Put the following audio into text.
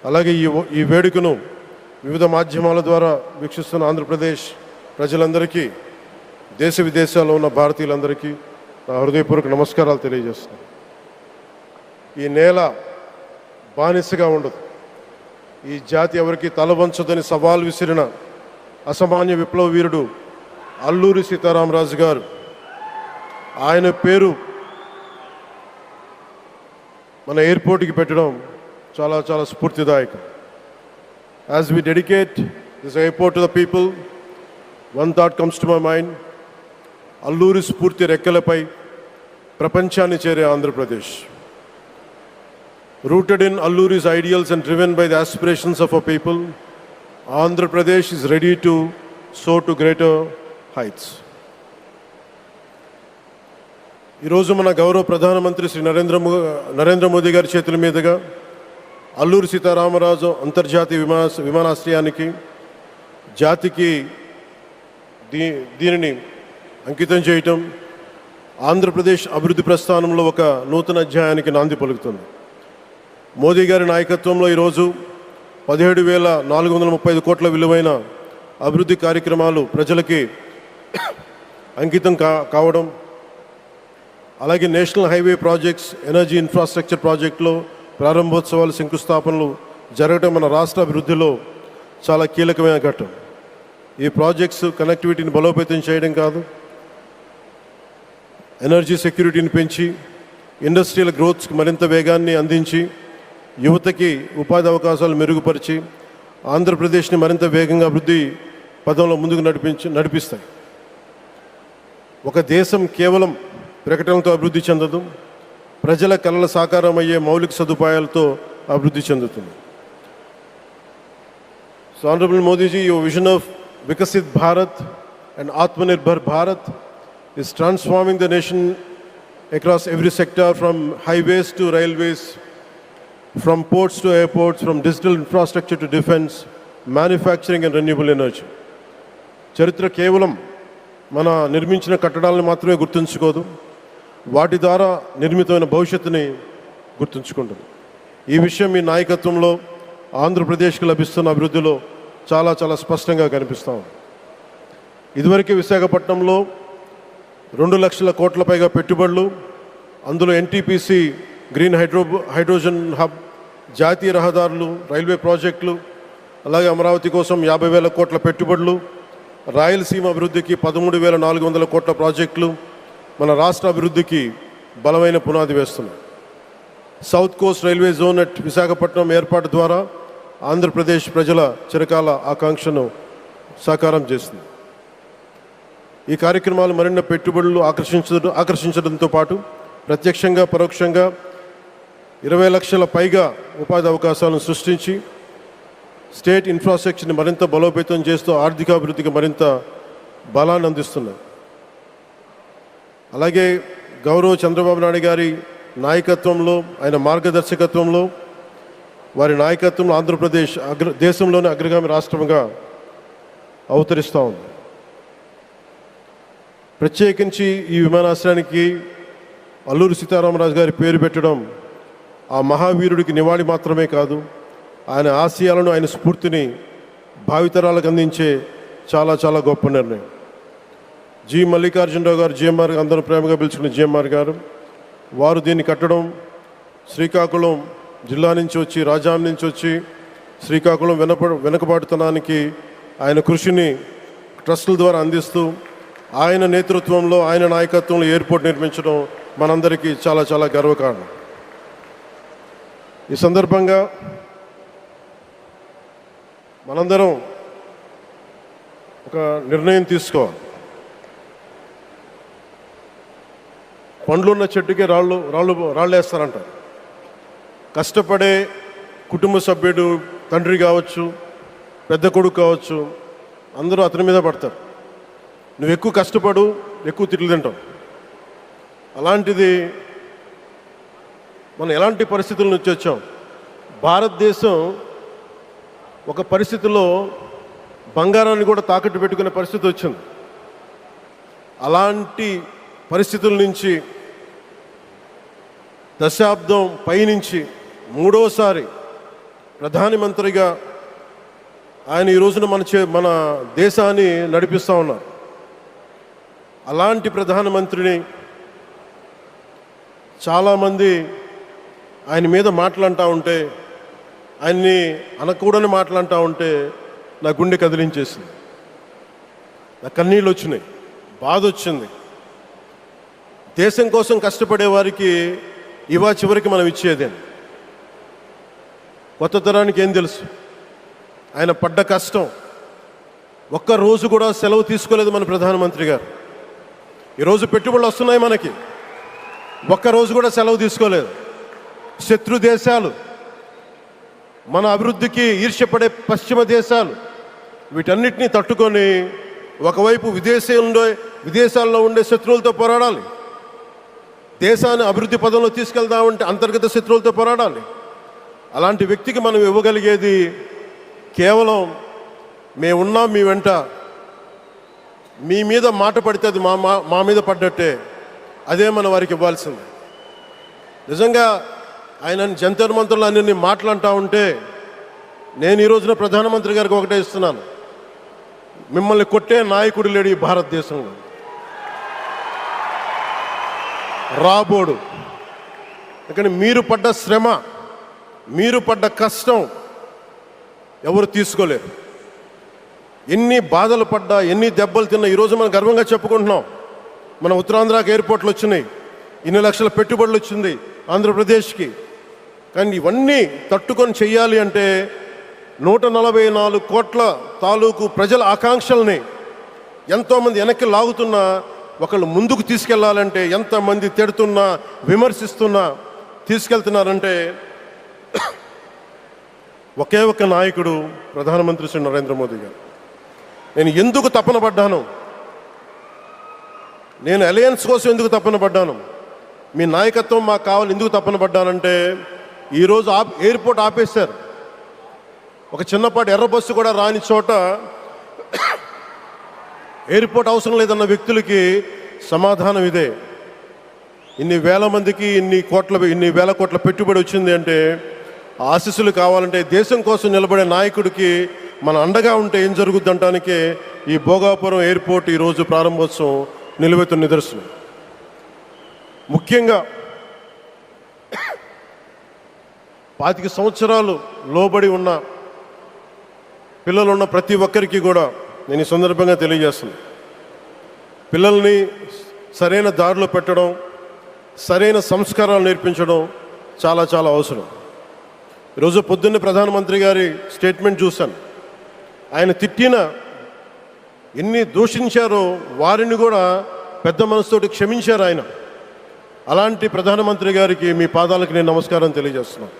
అలాగే ఈ వేడుకను వివిధ మాధ్యమాల ద్వారా వీక్షిస్తున్న ఆంధ్రప్రదేశ్ ప్రజలందరికీ, దేశ విదేశాల్లో ఉన్న భారతీయులందరికీ నా హృదయపూర్వక నమస్కారాలు తెలియజేస్తున్నాను. ఈ నేల బానిసగా ఉండదు. ఈ జాతి ఎవరికి తలవంచదని సవాల్ విసిరిన అసామాన్య విప్లవ వీరుడు అల్లూరి సీతారామరాజు గారు. ఆయన పేరు మన ఎయిర్పోర్ట్కి పెట్టడం చాలా చాలా స్ఫూర్తిదాయకం. As we dedicate this airport to the people, one thought comes to my mind. Alluri స్ఫూర్తి రెక్కలపై ప్రపంచాన్ని చేరే Andhra Pradesh. Rooted in Alluri's ideals and driven by the aspirations of our people, Andhra Pradesh is ready to soar to greater heights. ఈరోజు మన గౌరవ ప్రధానమంత్రి శ్రీ నరేంద్ర మోదీ గారి చేతుల మీదుగా అల్లూరి సీతారామరాజు అంతర్జాతీయ విమానాశ్రయానికి జాతికి దీనిని అంకితం చేయటం ఆంధ్రప్రదేశ్ అభివృద్ధి ప్రస్థానంలో ఒక నూతన అధ్యాయానికి నాంది పలుకుతుంది. మోదీ గారి నాయకత్వంలో ఈరోజు 17,435 కోట్ల విలువైన అభివృద్ధి కార్యక్రమాలు ప్రజలకి అంకితం కావడం, అలాగే national highway projects, energy infrastructure ప్రాజెక్టులో ప్రారంభోత్సవాలు, శంకుస్థాపనలు జరగడం మన రాష్ట్ర అభివృద్ధిలో చాలా కీలకమైన ఘట్టం. ఈ ప్రాజెక్ట్స్ కనెక్టివిటీని బలోపేతం చేయడం కాదు, ఎనర్జీ సెక్యూరిటీని పెంచి ఇండస్ట్రియల్ గ్రోత్స్కి మరింత వేగాన్ని అందించి యువతకి ఉపాధి అవకాశాలు మెరుగుపరిచి ఆంధ్రప్రదేశ్ని మరింత వేగంగా అభివృద్ధి పదంలో ముందుకు నడిపిస్తాయి. ఒక దేశం కేవలం ప్రకటనలతో అభివృద్ధి చెందదు, ప్రజల కళల సాకారం అయ్యే మౌలిక సదుపాయాలతో అభివృద్ధి చెందుతుంది. So honourable Modiji, your vision of Viksit Bharat and Atmanirbhar Bharat is transforming the nation across every sector, from highways to railways, from ports to airports, from digital infrastructure to defense, manufacturing and renewable energy. చరిత్ర కేవలం మన నిర్మించిన కట్టడాలను మాత్రమే గుర్తుంచుకోదు, వాటి ద్వారా నిర్మితమైన భవిష్యత్తుని గుర్తుంచుకుంటుంది. ఈ విషయం మీ నాయకత్వంలో ఆంధ్రప్రదేశ్కి లభిస్తున్న అభివృద్ధిలో చాలా చాలా స్పష్టంగా కనిపిస్తాం. ఇదివరకే విశాఖపట్నంలో 2 లక్షల కోట్ల పైగా పెట్టుబడులు, అందులో ఎన్టీపీసీ గ్రీన్ హైడ్రోజన్ హబ్, జాతీయ రహదారులు, రైల్వే ప్రాజెక్టులు, అలాగే అమరావతి కోసం 50,000 కోట్ల పెట్టుబడులు, రాయలసీమ అభివృద్ధికి 13,400 కోట్ల ప్రాజెక్టులు మన రాష్ట్ర అభివృద్ధికి బలమైన పునాది వేస్తున్నాయి. South Coast railway zone at Visakhapatnam ఏర్పాటు ద్వారా ఆంధ్రప్రదేశ్ ప్రజల చిరకాల ఆకాంక్షను సాకారం చేస్తుంది. ఈ కార్యక్రమాలు మరిన్ని పెట్టుబడులు ఆకర్షించడంతో పాటు ప్రత్యక్షంగా పరోక్షంగా 20 లక్షల పైగా ఉపాధి అవకాశాలను సృష్టించి స్టేట్ ఇన్ఫ్రాస్ట్రక్చర్ని మరింత బలోపేతం చేస్తూ ఆర్థికాభివృద్ధికి మరింత బలాన్ని అందిస్తున్నాయి. అలాగే గౌరవ చంద్రబాబు నాయుడు గారి నాయకత్వంలో, ఆయన మార్గదర్శకత్వంలో, వారి నాయకత్వంలో ఆంధ్రప్రదేశ్ దేశంలోనే అగ్రగామి రాష్ట్రంగా అవతరిస్తూ ఉంది. ప్రత్యేకించి ఈ విమానాశ్రయానికి అల్లూరి సీతారామరాజు గారి పేరు పెట్టడం ఆ మహావీరుడికి నివాళి మాత్రమే కాదు, ఆయన ఆశయాలను, ఆయన స్ఫూర్తిని భావితరాలకు అందించే చాలా చాలా గొప్ప నిర్ణయం. జి మల్లికార్జునరావు గారు, జిఎంఆర్, అందరూ ప్రేమగా పిలుచుకున్న జిఎంఆర్ గారు, వారు దీన్ని కట్టడం శ్రీకాకుళం జిల్లా నుంచి వచ్చి, రాజాం నుంచి వచ్చి శ్రీకాకుళం వెనకబాటుతనానికి ఆయన కృషిని ట్రస్టుల ద్వారా అందిస్తూ ఆయన నేతృత్వంలో, ఆయన నాయకత్వంలో ఎయిర్పోర్ట్ నిర్మించడం మనందరికీ చాలా చాలా గర్వకారణం. ఈ సందర్భంగా మనందరం ఒక నిర్ణయం తీసుకోవాలి. పండ్లున్న చెట్టుకే రాళ్ళు వేస్తారంటారు. కష్టపడే కుటుంబ సభ్యుడు, తండ్రి కావచ్చు, పెద్ద కొడుకు కావచ్చు, అందరూ అతని మీద పడతారు. నువ్వు ఎక్కువ కష్టపడు, ఎక్కువ తిట్లు తింటావు. అలాంటిది మనం ఎలాంటి పరిస్థితుల నుంచి వచ్చాం? భారతదేశం ఒక పరిస్థితిలో బంగారాన్ని కూడా తాకట్టు పెట్టుకునే పరిస్థితి వచ్చింది. అలాంటి పరిస్థితుల నుంచి దశాబ్దం పైనుంచి మూడోసారి ప్రధానమంత్రిగా ఆయన ఈ రోజున మన దేశాన్ని నడిపిస్తూ ఉన్నారు. అలాంటి ప్రధానమంత్రిని చాలామంది ఆయన మీద మాట్లాడుతూ ఉంటే, ఆయన్ని అనకూడని మాట్లాడుతూ ఉంటే నా గుండె కదిలించేసింది, నా కన్నీళ్ళు వచ్చినాయి, బాధ వచ్చింది. దేశం కోసం కష్టపడే వారికి ఇవా చివరికి మనం ఇచ్చేదే. కొత్త తరానికి ఏం తెలుసు? ఆయన పడ్డ కష్టం. ఒక్కరోజు కూడా సెలవు తీసుకోలేదు మన ప్రధానమంత్రి గారు. ఈరోజు పెట్టుబడులు వస్తున్నాయి మనకి, ఒక్కరోజు కూడా సెలవు తీసుకోలేదు. శత్రు దేశాలు, మన అభివృద్ధికి ఈర్ష్యపడే పశ్చిమ దేశాలు, వీటన్నిటినీ తట్టుకొని ఒకవైపు విదేశాల్లో ఉండే శత్రువులతో పోరాడాలి, దేశాన్ని అభివృద్ధి పదంలో తీసుకెళ్దామంటే అంతర్గత శత్రువులతో పోరాడాలి. అలాంటి వ్యక్తికి మనం ఇవ్వగలిగేది కేవలం మేమున్నాం మీ వెంట, మీ మీద మాట పడితే అది మా మీద పడ్డట్టే, అదే మనం వారికి ఇవ్వాల్సింది. నిజంగా ఆయన జంతర్ మంత్రులు అన్ని మాట్లాడుతూ ఉంటే నేను ఈ రోజున ప్రధానమంత్రి గారికి ఒకటే ఇస్తున్నాను, మిమ్మల్ని కొట్టే నాయకుడు లేడు ఈ భారతదేశంలో, రాబోడు. కానీ మీరు పడ్డ శ్రమ, మీరు పడ్డ కష్టం ఎవరు తీసుకోలేరు. ఎన్ని బాధలు పడ్డా, ఎన్ని దెబ్బలు తిన్నా ఈరోజు మనం గర్వంగా చెప్పుకుంటున్నాం. మన ఉత్తరాంధ్రకి ఎయిర్పోర్ట్లు వచ్చినాయి, ఇన్ని లక్షల పెట్టుబడులు వచ్చింది ఆంధ్రప్రదేశ్కి. కానీ ఇవన్నీ తట్టుకొని చెయ్యాలి అంటే 144 కోట్ల తాలూకు ప్రజల ఆకాంక్షల్ని ఎంతోమంది వెనక్కి లాగుతున్నా, ఒకళ్ళు ముందుకు తీసుకెళ్లాలంటే ఎంతమంది తిడుతున్నా విమర్శిస్తున్నా తీసుకెళ్తున్నారంటే ఒకే ఒక్క నాయకుడు ప్రధానమంత్రి శ్రీ నరేంద్ర మోదీ గారు. నేను ఎందుకు తపన పడ్డాను, నేను అలయన్స్ కోసం ఎందుకు తపన పడ్డాను, మీ నాయకత్వం మాకు కావాలి ఎందుకు తపన పడ్డానంటే, ఈరోజు ఎయిర్పోర్ట్ ఆపేశారు. ఒక చిన్నపాటి ఎర్ర బస్సు కూడా రాని చోట ఎయిర్పోర్ట్ అవసరం లేదన్న వ్యక్తులకి సమాధానం ఇదే. ఇన్ని వేల మందికి ఇన్ని వేల కోట్ల పెట్టుబడి వచ్చింది అంటే ఆశీస్సులు కావాలంటే దేశం కోసం నిలబడే నాయకుడికి మన అండగా ఉంటే ఏం జరుగుద్ది అంటానికే ఈ భోగాపురం ఎయిర్పోర్ట్ ఈరోజు ప్రారంభోత్సవం నిలువెత్తు నిదర్శనం. ముఖ్యంగా 25 సంవత్సరాలు లోబడి ఉన్న పిల్లలున్న ప్రతి ఒక్కరికి కూడా నేను ఈ సందర్భంగా తెలియజేస్తున్నాను, పిల్లల్ని సరైన దారిలో పెట్టడం, సరైన సంస్కారాలు నేర్పించడం చాలా చాలా అవసరం. ఈరోజు పొద్దున్నే ప్రధానమంత్రి గారి స్టేట్మెంట్ చూశాను. ఆయన తిట్టిన, ఎన్ని దూషించారో వారిని కూడా పెద్ద మనసుతోటి క్షమించారు ఆయన. అలాంటి ప్రధానమంత్రి గారికి మీ పాదాలకు నేను నమస్కారం తెలియజేస్తున్నాను.